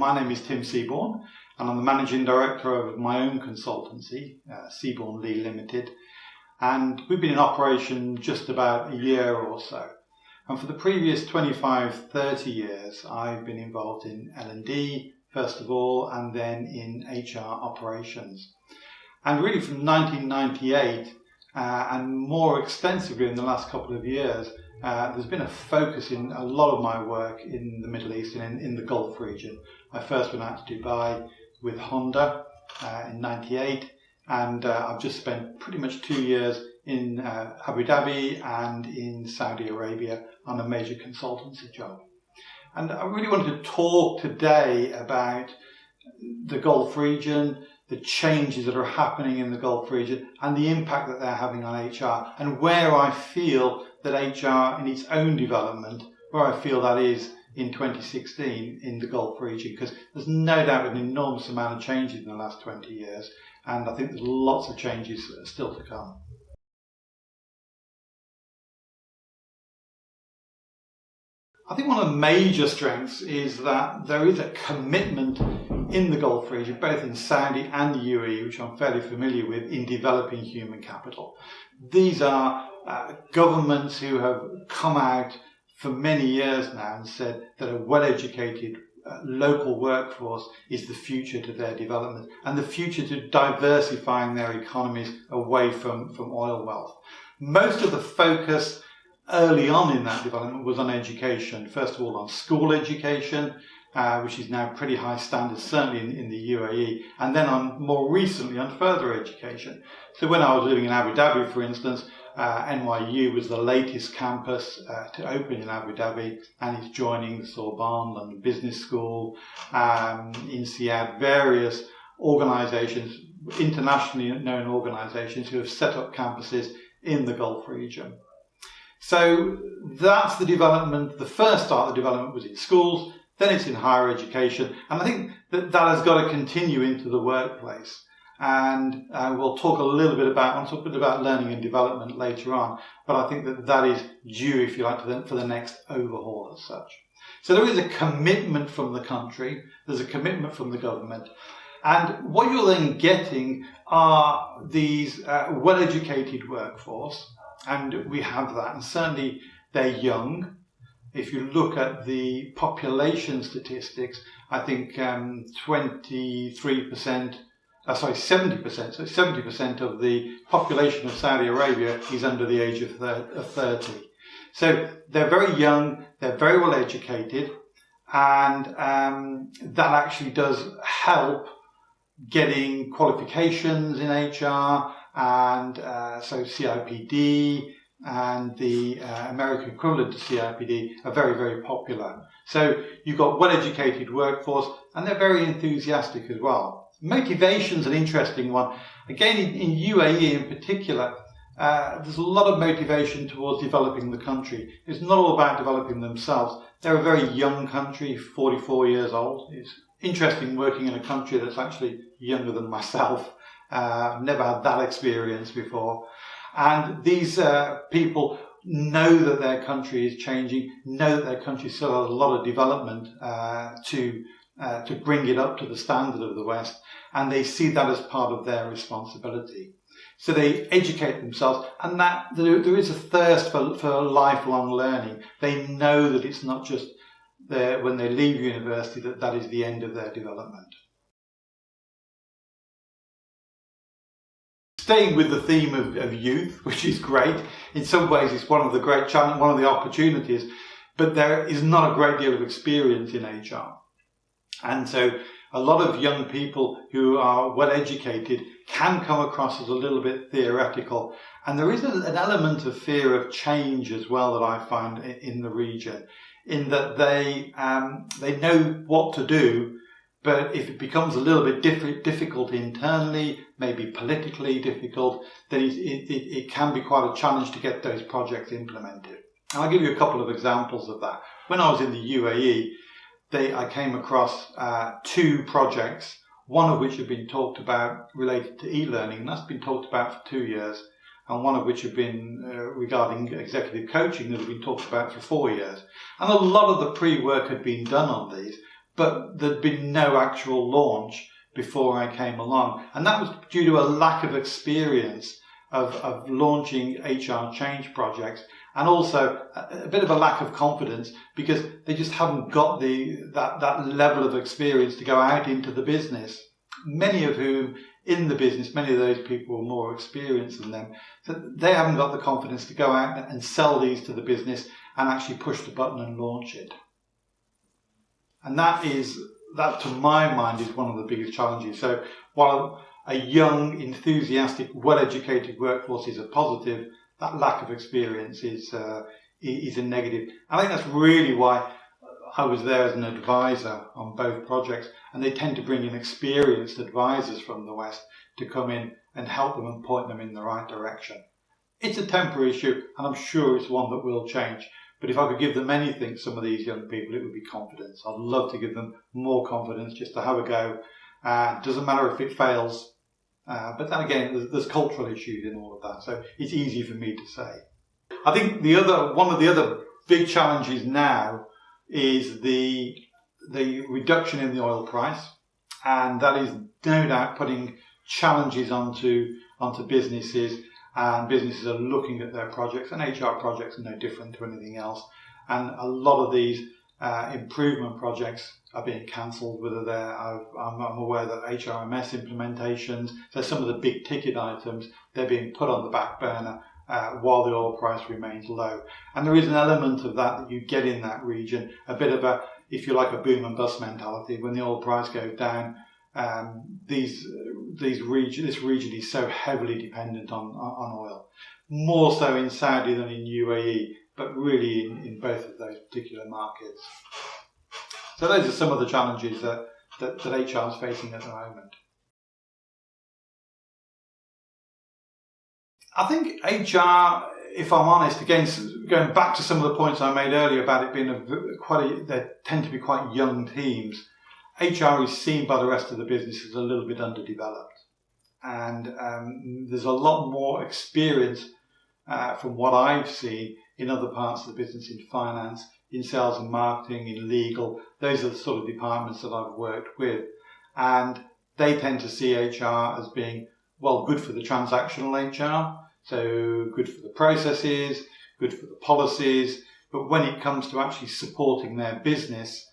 my name is Tim Seabourne, and I'm the Managing Director of my own consultancy, Seabourne Lee Limited. And we've been in operation just about a year or so. And for the previous 25-30 years, I've been involved in L&D, first of all, and then in HR operations. And really from 1998, and more extensively in the last couple of years, there's been a focus in a lot of my work in the Middle East and in the Gulf region. I first went out to Dubai with Honda in 98, and I've just spent pretty much 2 years in Abu Dhabi and in Saudi Arabia on a major consultancy job. And I really wanted to talk today about the Gulf region, the changes that are happening in the Gulf region and the impact that they're having on HR, and where I feel that HR in its own development, where I feel that is in 2016 in the Gulf region, because there's no doubt an enormous amount of changes in the last 20 years, and I think there's lots of changes still to come. I think one of the major strengths is that there is a commitment in the Gulf region, both in Saudi and the UAE, which I'm fairly familiar with, in developing human capital. These are governments who have come out for many years now and said that a well-educated local workforce is the future to their development and the future to diversifying their economies away from oil wealth. Most of the focus early on in that development was on education. First of all, on school education, which is now pretty high standards, certainly in the UAE, and then more recently on further education. So when I was living in Abu Dhabi, for instance, NYU was the latest campus to open in Abu Dhabi, and it's joining the Sorbonne, London Business School, INSEAD, various organisations, internationally known organisations who have set up campuses in the Gulf region. So that's the development. The first start of the development was in schools, then it's in higher education, and I think that has got to continue into the workplace. And we'll talk a little bit about learning and development later on, but I think that is due, if you like, for the next overhaul as such. So there is a commitment from the country, there's a commitment from the government, and what you're then getting are these well-educated workforce, and we have that, and certainly they're young. If you look at the population statistics, I think 70%, so 70% of the population of Saudi Arabia is under the age of 30. So they're very young, they're very well educated, and that actually does help getting qualifications in HR, and so CIPD and the American equivalent to CIPD are very, very popular. So you've got well-educated workforce, and they're very enthusiastic as well. Motivation's an interesting one. Again, in UAE in particular, there's a lot of motivation towards developing the country. It's not all about developing themselves. They're a very young country, 44 years old. It's interesting working in a country that's actually younger than myself. I've never had that experience before. And these people know that their country is changing, know that their country still has a lot of development to bring it up to the standard of the West, and they see that as part of their responsibility. So they educate themselves, and that there is a thirst for lifelong learning. They know that it's not just when they leave university that is the end of their development. Staying with the theme of youth, which is great. In some ways, it's one of the great challenges, one of the opportunities, but there is not a great deal of experience in HR. And so a lot of young people who are well educated can come across as a little bit theoretical. And there is an element of fear of change as well that I find in the region, in that they know what to do, but if it becomes a little bit difficult internally, maybe politically difficult, then it can be quite a challenge to get those projects implemented. And I'll give you a couple of examples of that. When I was in the UAE, I came across 2 projects, one of which had been talked about related to e-learning, and that's been talked about for 2 years, and one of which had been regarding executive coaching that had been talked about for 4 years. And a lot of the pre-work had been done on these, but there'd been no actual launch before I came along. And that was due to a lack of experience of launching HR change projects, and also a bit of a lack of confidence because they just haven't got that level of experience to go out into the business. Many of whom in the business, many of those people were more experienced than them. So they haven't got the confidence to go out and sell these to the business and actually push the button and launch it. And that to my mind is one of the biggest challenges. So while a young, enthusiastic, well-educated workforce is a positive, that lack of experience is a negative. I think that's really why I was there as an advisor on both projects, and they tend to bring in experienced advisors from the West to come in and help them and point them in the right direction. It's a temporary issue, and I'm sure it's one that will change. But if I could give them anything, some of these young people, it would be confidence. I'd love to give them more confidence just to have a go. Doesn't matter if it fails. But then again, there's cultural issues in all of that. So it's easy for me to say. I think one of the other big challenges now is the reduction in the oil price. And that is no doubt putting challenges onto businesses. And businesses are looking at their projects, and HR projects are no different to anything else. And a lot of these improvement projects are being cancelled, whether I'm aware that HRMS implementations, so some of the big ticket items, they're being put on the back burner while the oil price remains low. And there is an element of that you get in that region, a bit of a, if you like, a boom and bust mentality. When the oil price goes down, this region is so heavily dependent on oil, more so in Saudi than in UAE, but really in both of those particular markets. So those are some of the challenges that HR is facing at the moment. I think HR, if I'm honest, again, going back to some of the points I made earlier about it being they tend to be quite young teams. HR is seen by the rest of the business as a little bit underdeveloped, and there's a lot more experience from what I've seen in other parts of the business, in finance, in sales and marketing, in legal. Those are the sort of departments that I've worked with, and they tend to see HR as being, well, good for the transactional HR, so good for the processes, good for the policies, but when it comes to actually supporting their business,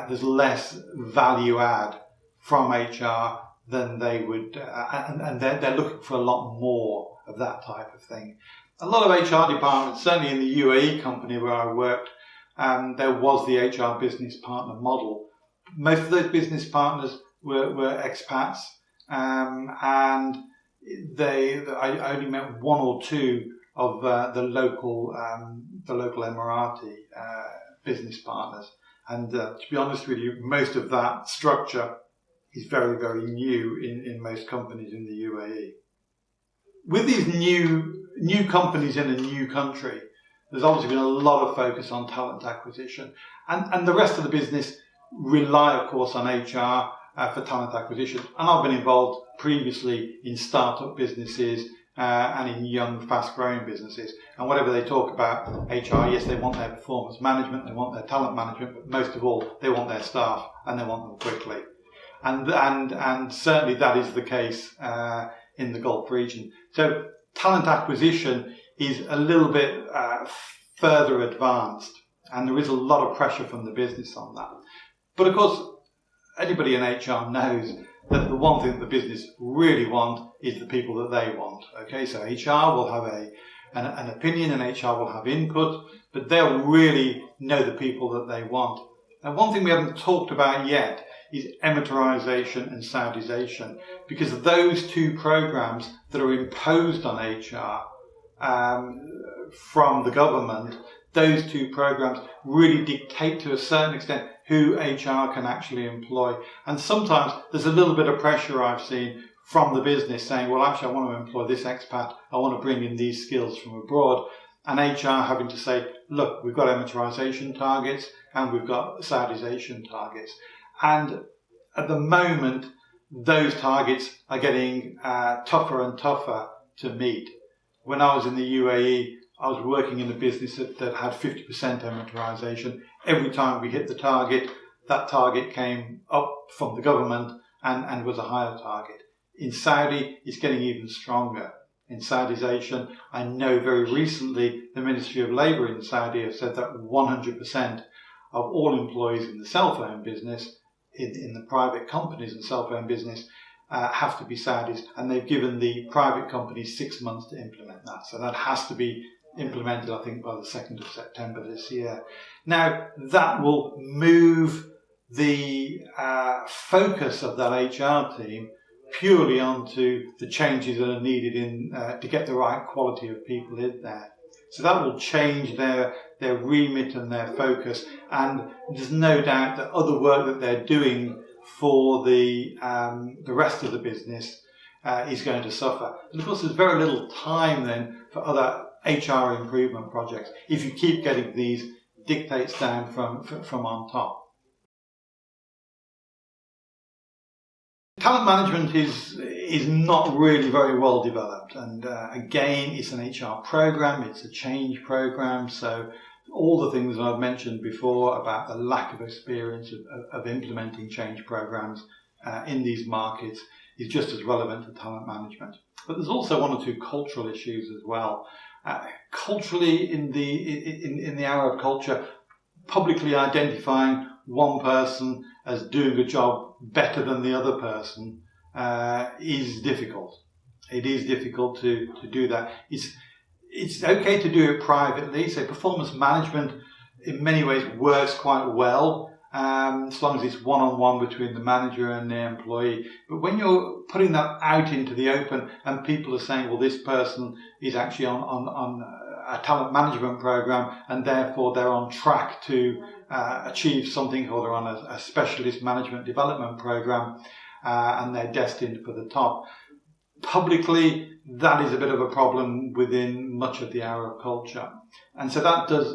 there's less value add from HR than they would, and they're looking for a lot more of that type of thing. A lot of HR departments, certainly in the UAE company where I worked, there was the HR business partner model. Most of those business partners were expats, and I only met one or two of the local Emirati business partners. And to be honest with you, most of that structure is very, very new in most companies in the UAE. With these new companies in a new country, there's obviously been a lot of focus on talent acquisition. And the rest of the business rely, of course, on HR for talent acquisition. And I've been involved previously in startup businesses and in young, fast-growing businesses. And whatever they talk about HR, yes, they want their performance management, they want their talent management, but most of all, they want their staff and they want them quickly. And certainly that is the case in the Gulf region. So talent acquisition is a little bit further advanced, and there is a lot of pressure from the business on that. But of course, anybody in HR knows that the one thing that the business really want is the people that they want. Okay, so HR will have an opinion and HR will have input, but they'll really know the people that they want. And one thing we haven't talked about yet is Emiratisation and Saudization, because those two programs that are imposed on HR from the government, those two programs really dictate to a certain extent who HR can actually employ. And sometimes there's a little bit of pressure I've seen from the business saying, well, actually, I want to employ this expat. I want to bring in these skills from abroad. And HR having to say, look, we've got Emiratisation targets and we've got Saudization targets. And at the moment, those targets are getting tougher and tougher to meet. When I was in the UAE, I was working in a business that had 50% Emiratisation. Every time we hit the target, that target came up from the government and was a higher target. In Saudi, it's getting even stronger. In Saudization, I know very recently the Ministry of Labour in Saudi have said that 100% of all employees in the cell phone business, in the private companies and cell phone business, have to be Saudis, and they've given the private companies 6 months to implement that. So that has to be implemented, I think, by the 2nd of September this year. Now, that will move the focus of that HR team purely onto the changes that are needed to get the right quality of people in there. So that will change their remit and their focus, and there's no doubt that other work that they're doing for the rest of the business is going to suffer. And of course, there's very little time then for other HR improvement projects if you keep getting these dictates down from on top. Talent management is not really very well developed, and again, it's an HR program, it's a change program, so all the things that I've mentioned before about the lack of experience of implementing change programs in these markets is just as relevant to talent management. But there's also one or two cultural issues as well. Culturally, in the Arab culture, publicly identifying one person as doing a job better than the other person is difficult. It is difficult to do that. It's okay to do it privately. So performance management in many ways works quite well as long as it's one-on-one between the manager and the employee. But when you're putting that out into the open and people are saying, well, this person is actually on a talent management program and therefore they're on track to achieve something, or they're on a specialist management development program and they're destined for the top. Publicly, that is a bit of a problem within much of the Arab culture. And so that does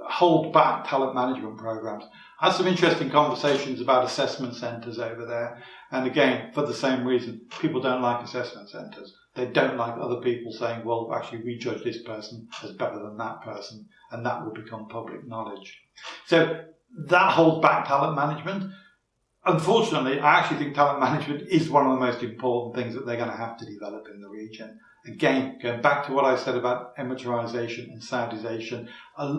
hold back talent management programs. I had some interesting conversations about assessment centres over there. And again, for the same reason, people don't like assessment centres. They don't like other people saying, well, actually, we judge this person as better than that person, and that will become public knowledge. So that holds back talent management. Unfortunately, I actually think talent management is one of the most important things that they're going to have to develop in the region. Again, going back to what I said about emiratisation and Saudization,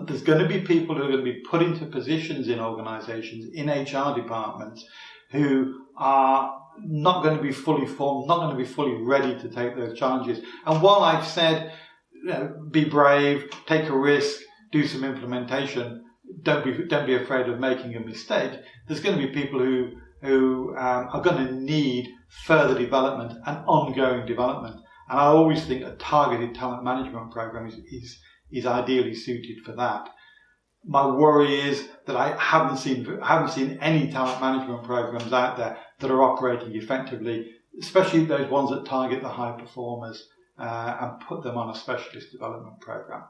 there's going to be people who are going to be put into positions in organisations, in HR departments, who are not going to be fully formed, not going to be fully ready to take those challenges. And while I've said, be brave, take a risk, do some implementation, don't be afraid of making a mistake, there's going to be people who are going to need further development and ongoing development. And I always think a targeted talent management program is ideally suited for that. My worry is that I haven't seen any talent management programs out there that are operating effectively, especially those ones that target the high performers and put them on a specialist development program.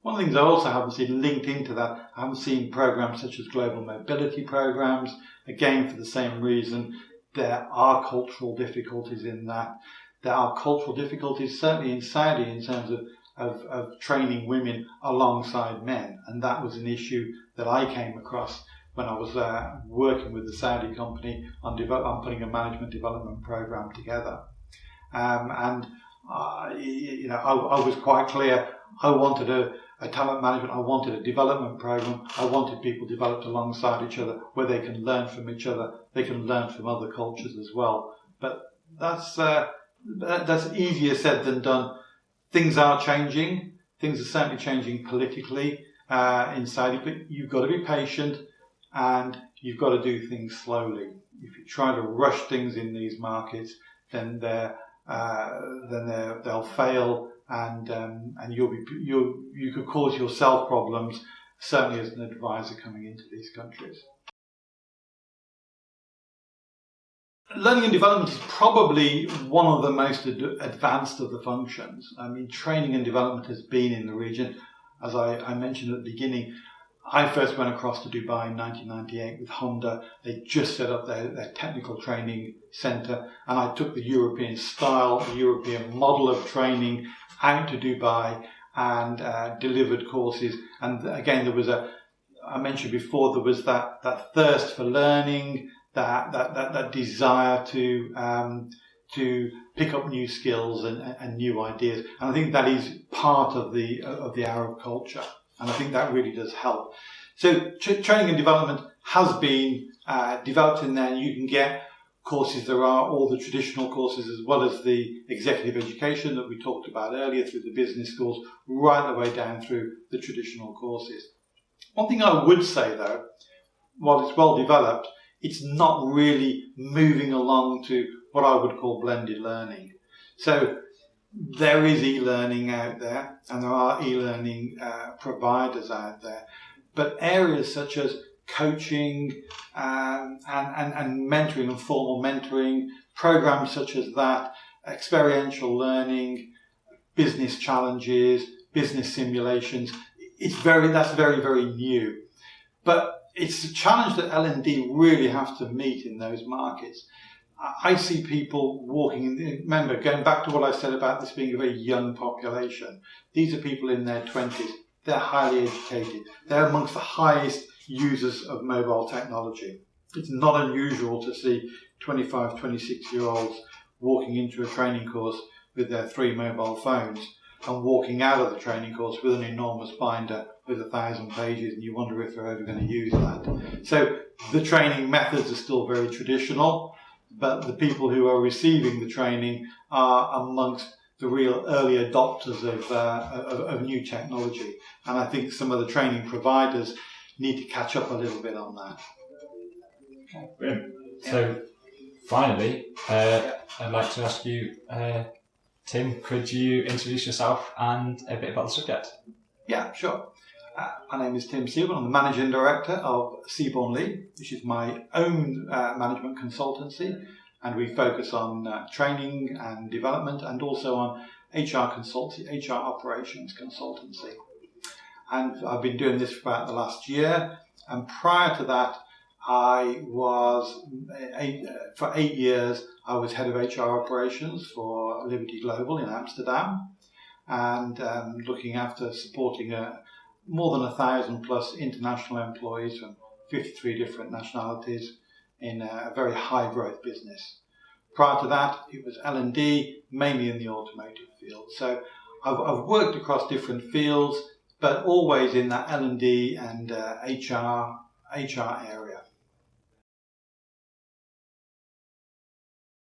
One of the things I also haven't seen linked into that, I haven't seen programs such as global mobility programs. Again, for the same reason, there are cultural difficulties in that. There are cultural difficulties, certainly in Saudi, in terms of training women alongside men. And that was an issue that I came across when I was working with the Saudi company on putting a management development program together. I was quite clear. I wanted a talent management, I wanted a development program, I wanted people developed alongside each other where they can learn from each other, they can learn from other cultures as well. But that's easier said than done. Things are changing, things are certainly changing politically in Saudi, but you've got to be patient and you've got to do things slowly. If you try to rush things in these markets, then they'll fail. And you could cause yourself problems, certainly as an advisor coming into these countries. Learning and development is probably one of the most advanced of the functions. I mean, training and development has been in the region. As I mentioned at the beginning, I first went across to Dubai in 1998 with Honda. They just set up their technical training centre, and I took the European style, the European model of training out to Dubai and delivered courses. And again, there was a I mentioned before, there was that thirst for learning, that desire to pick up new skills and new ideas. And I think that is part of the Arab culture. And I think that really does help. So training and development has been developed in there. You can get courses. There are all the traditional courses as well as the executive education that we talked about earlier through the business schools, right the way down through the traditional courses. One thing I would say though, while it's well developed, it's not really moving along to what I would call blended learning. So there is e-learning out there and there are e-learning providers out there, but areas such as coaching and mentoring and formal mentoring, programs such as that, experiential learning, business challenges, business simulations, that's very, very new. But it's a challenge that L&D really have to meet in those markets. I see people walking, remember, going back to what I said about this being a very young population, these are people in their 20s. They're highly educated. They're amongst the highest users of mobile technology. It's not unusual to see 25, 26-year-olds walking into a training course with their 3 mobile phones and walking out of the training course with an enormous binder with 1,000 pages, and you wonder if they're ever going to use that. So the training methods are still very traditional, but the people who are receiving the training are amongst the real early adopters of new technology. And I think some of the training providers need to catch up a little bit on that. Okay, brilliant. So finally, I'd like to ask you, Tim, could you introduce yourself and a bit about the subject? Yeah, sure. My name is Tim Seabourne. I'm the Managing Director of Seabourne, which is my own management consultancy, and we focus on training and development and also on HR consultancy, HR operations consultancy. And I've been doing this for about the last year, and prior to that I was, for 8 years, I was head of HR operations for Liberty Global in Amsterdam, and looking after supporting more than 1,000 plus international employees from 53 different nationalities in a very high growth business. Prior to that, it was L&D, mainly in the automotive field. So I've worked across different fields, but always in that L&D and HR area.